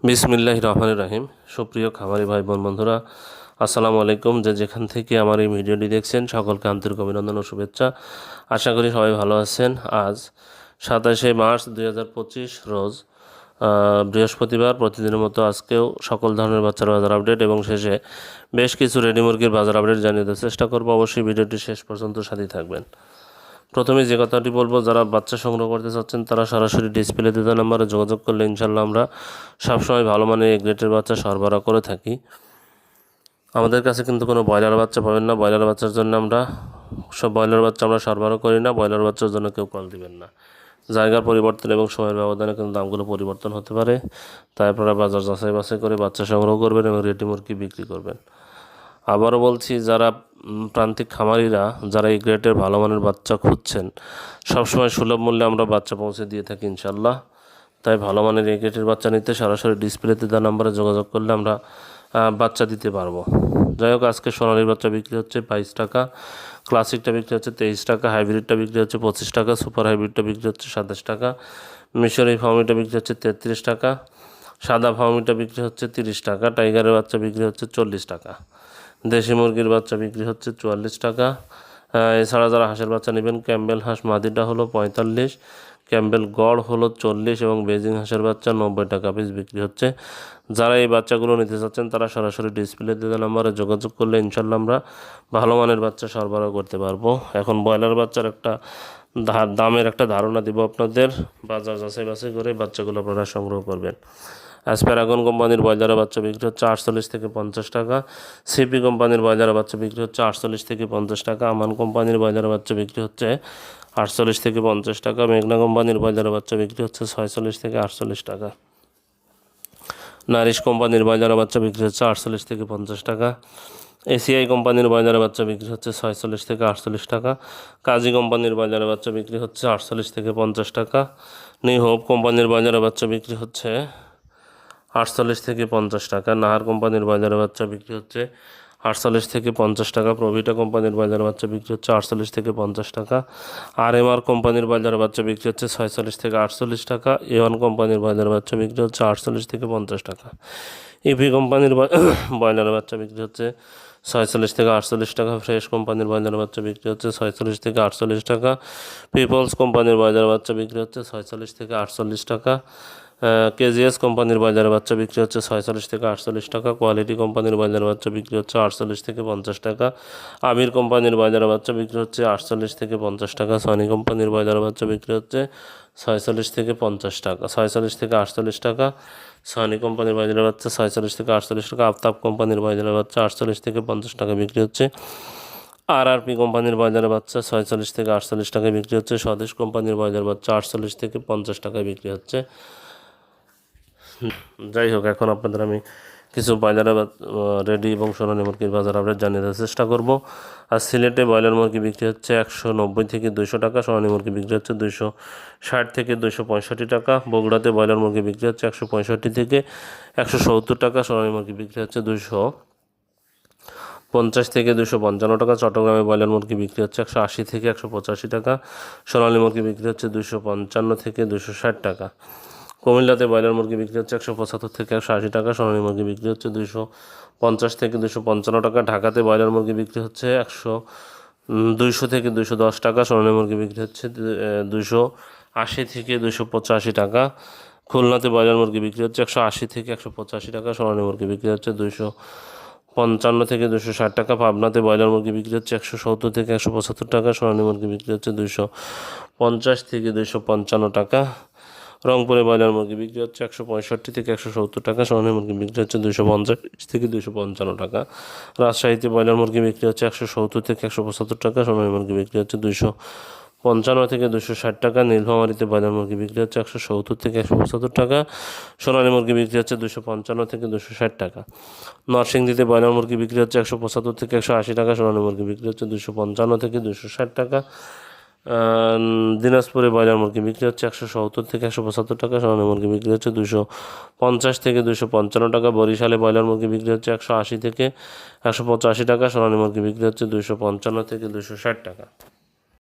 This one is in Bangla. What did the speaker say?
বিসমিল্লাহির রহমানির রহিম। সুপ্রিয় খামারি ভাই বোন বন্ধুরা, আসসালামু আলাইকুম। যেখান থেকে আমার এই ভিডিওটি দেখছেন সকলকে আন্তরিক অভিনন্দন ও শুভেচ্ছা। আশা করি সবাই ভালো আছেন। আজ 27শে মার্চ 2025 রোজ বৃহস্পতিবার। প্রতিদিনের মতো আজকেও সকল ধরনের বাচ্চার বাজার আপডেট এবং শেষে বেশ কিছু রেডি মুরগির বাজার আপডেট জানিয়ে দেওয়ার চেষ্টা করব। অবশ্যই ভিডিওটি শেষ পর্যন্ত সাথেই থাকবেন। প্রথমে যে কথাটি বলবো, যারা বাচ্চা সংগ্রহ করতে চাচ্ছেন তারা সরাসরি ডিসপ্লেতে দেওয়া নাম্বারে যোগাযোগ করলে ইনশাল্লাহ আমরা সবসময় ভালো মানের এ গ্রেডের বাচ্চা সরবরাহ করে থাকি। আমাদের কাছে কিন্তু কোনো ব্রয়লার বাচ্চা পাবেন না। ব্রয়লার বাচ্চার জন্য আমরা ব্রয়লার বাচ্চা আমরা সরবরাহ করি না। ব্রয়লার বাচ্চার জন্য কেউ কল দিবেন না। জায়গার পরিবর্তন এবং সময়ের ব্যবধানে কিন্তু দামগুলো পরিবর্তন হতে পারে। তাই আপনারা বাজার যাচাই বাছাই করে বাচ্চা সংগ্রহ করবেন এবং রেডি মুরগি বিক্রি করবেন। আবারও বলছি, যারা প্রান্তিক খামারিরা যারা এই গ্রেডের ভালো মানের বাচ্চা খুঁজছেন, সবসময় সুলভ মূল্যে আমরা বাচ্চা পৌঁছে দিয়ে থাকি ইনশাল্লাহ। তাই ভালো মানের এই গ্রেডের বাচ্চা নিতে সরাসরি ডিসপ্লেতে দেওয়া নাম্বারে যোগাযোগ করলে আমরা বাচ্চা দিতে পারবো। যাই হোক, আজকে সোনালির বাচ্চা বিক্রি হচ্ছে 22 টাকা, ক্লাসিকটা বিক্রি হচ্ছে 23 টাকা, হাইব্রিডটা বিক্রি হচ্ছে 25 টাকা, সুপার হাইব্রিডটা বিক্রি হচ্ছে 27 টাকা, মিশরি ফার্মিটা বিক্রি হচ্ছে 33 টাকা, সাদা ফার্মিটা বিক্রি হচ্ছে 30 টাকা, টাইগারের বাচ্চা বিক্রি হচ্ছে 40 টাকা, দেশি মুরগির বাচ্চা বিক্রি হচ্ছে 44 টাকা। এছাড়া যারা হাঁসের বাচ্চা নেবেন, ক্যাম্বেল হাঁস মাদিটা হলো 45, ক্যাম্বেল গড় হলো 40 এবং বেজিং হাঁসের বাচ্চা 90 টাকা পিস বিক্রি হচ্ছে। যারা এই বাচ্চাগুলো নিতে চাচ্ছেন তারা সরাসরি ডিসপ্লে দেওয়া নাম্বারে যোগাযোগ করলে ইনশাল্লাহ আমরা ভালো মানের বাচ্চা সরবরাহ করতে পারবো। এখন ব্রয়লার বাচ্চার একটা দামের একটা ধারণা দিব আপনাদের। বাজার যাচাই বাছাই করে বাচ্চাগুলো আপনারা সংগ্রহ করবেন। প্যারাগন কোম্পানির ব্রয়লার বাচ্চা বিক্রি হচ্ছে 48 থেকে 50 টাকা, সিপি কোম্পানির ব্রয়লার বাচ্চা বিক্রি হচ্ছে 48 থেকে 50 টাকা, আমান কোম্পানির ব্রয়লার বাচ্চা বিক্রি হচ্ছে 48 থেকে 50 টাকা, মেঘনা কোম্পানির ব্রয়লার বাচ্চা বিক্রি হচ্ছে 46 থেকে 48 টাকা, নারিশ কোম্পানির ব্রয়লার বাচ্চা বিক্রি হচ্ছে 48 থেকে 50 টাকা, এসিআই কোম্পানির ব্রয়লার বাচ্চা বিক্রি হচ্ছে 46 থেকে 48 টাকা, কাজী কোম্পানির ব্রয়লার বাচ্চা বিক্রি হচ্ছে 48 থেকে 50 টাকা, নিউ হোপ কোম্পানির ব্রয়লার বাচ্চা বিক্রি হচ্ছে 48 থেকে 50 টাকা, নাহার কোম্পানির ব্রয়লার বাচ্চা বিক্রি হচ্ছে 48 থেকে 50 টাকা, প্রভিটা কোম্পানির ব্রয়লার বাচ্চা বিক্রি হচ্ছে 48 থেকে 50 টাকা, আরএমআর কোম্পানির ব্রয়লার বাচ্চা বিক্রি হচ্ছে 46 থেকে 48 টাকা, এওয়ান কোম্পানির ব্রয়লার বাচ্চা বিক্রি হচ্ছে 48 থেকে 50 টাকা, ইভি কোম্পানির ব্রয়লার বাচ্চা বিক্রি হচ্ছে 46 থেকে 48 টাকা, ফ্রেশ কোম্পানির ব্রয়লার বাচ্চা বিক্রি হচ্ছে 46 থেকে 48 টাকা, পিপলস কোম্পানির ব্রয়লার বাচ্চা বিক্রি হচ্ছে 46 থেকে 48 টাকা, কেজিএস কোম্পানির ব্রয়লার বাচ্চা বিক্রি হচ্ছে 46 থেকে 48 টাকা, কোয়ালিটি কোম্পানির ব্রয়লার বাচ্চা বিক্রি হচ্ছে 48 থেকে 50 টাকা, আমির কোম্পানির ব্রয়লার বাচ্চা বিক্রি হচ্ছে 48 থেকে 50 টাকা, সনি কোম্পানির ব্রয়লার বাচ্চা বিক্রি হচ্ছে 46 থেকে 50 টাকা, 46 থেকে 48 টাকা, সনি কোম্পানির ব্রয়লার বাচ্চা 46 থেকে 48 টাকা, আফতাব কোম্পানির ব্রয়লার বাচ্চা 48 থেকে 50 টাকা বিক্রি হচ্ছে, আরআরপি কোম্পানির ব্রয়লার বাচ্চা 46 থেকে 48 টাকায় বিক্রি হচ্ছে, স্বদেশ কোম্পানির ব্রয়লার বাচ্চা 48 থেকে 50 টাকায় বিক্রি হচ্ছে। যাই হোক, এখন আপনাদের আমি কিছু ব্রয়লার রেডি এবং সোনালী মুরগির বাজার আপডেট জানিয়ে দেওয়ার চেষ্টা করব। আর সিলেটে ব্রয়লার মুরগি বিক্রি হচ্ছে 190 থেকে 200 টাকা, সোনালী মুরগি বিক্রি হচ্ছে 260 থেকে 265 টাকা, বগুড়াতে ব্রয়লার মুরগি বিক্রি হচ্ছে 165 থেকে 170 টাকা, সোনালী মুরগি বিক্রি হচ্ছে 250 থেকে 255 টাকা, চট্টগ্রামে ব্রয়লার মুরগি বিক্রি হচ্ছে 180 থেকে 185 টাকা, সোনালী মুরগি বিক্রি হচ্ছে 255 থেকে 260 টাকা, কুমিল্লাতে ব্রয়লার মুরগি বিক্রি হচ্ছে 175 থেকে 180 টাকা, সোনালী মুরগি বিক্রি হচ্ছে 250 থেকে 255 টাকা, ঢাকাতে ব্রয়লার মুরগি বিক্রি হচ্ছে 200 থেকে 210 টাকা, সোনালী মুরগি বিক্রি হচ্ছে 280 থেকে 285 টাকা, খুলনাতে ব্রয়লার মুরগি বিক্রি হচ্ছে 180 থেকে 185 টাকা, সোনালী মুরগি বিক্রি হচ্ছে 255 থেকে 260 টাকা, পাবনাতে ব্রয়লার মুরগি বিক্রি হচ্ছে 170 থেকে 175 টাকা, সোনালী মুরগি বিক্রি হচ্ছে 250 থেকে 255 টাকা, রংপুরে ব্রয়লার মুরগি বিক্রি হচ্ছে 165 থেকে 170 টাকা, সোনালী মুরগি বিক্রি হচ্ছে 250 থেকে 255 টাকা, রাজশাহীতে ব্রয়লার মুরগি বিক্রি হচ্ছে 170 থেকে 175 টাকা, সোনালী মুরগি বিক্রি হচ্ছে 255 থেকে 260 টাকা, নীলফামারীতে ব্রয়লার মুরগি বিক্রি হচ্ছে 170 থেকে 175 টাকা, সোনালী মুরগি বিক্রি হচ্ছে 255 থেকে 260 টাকা, নরসিংদীতে ব্রয়লার মুরগি বিক্রি হচ্ছে 175 থেকে 180 টাকা, সোনালী মুরগি বিক্রি হচ্ছে 255 থেকে 260 টাকা, দিনাজপুরে ব্রয়লার মুরগি বিক্রি হচ্ছে 170 থেকে 175 টাকা, সোনালী মুরগি বিক্রি হচ্ছে 250 থেকে 255 টাকা, বরিশালে ব্রয়লার মুরগি বিক্রি হচ্ছে 180 থেকে 185 টাকা, সোনালী মুরগি বিক্রি হচ্ছে 255 থেকে 260 টাকা।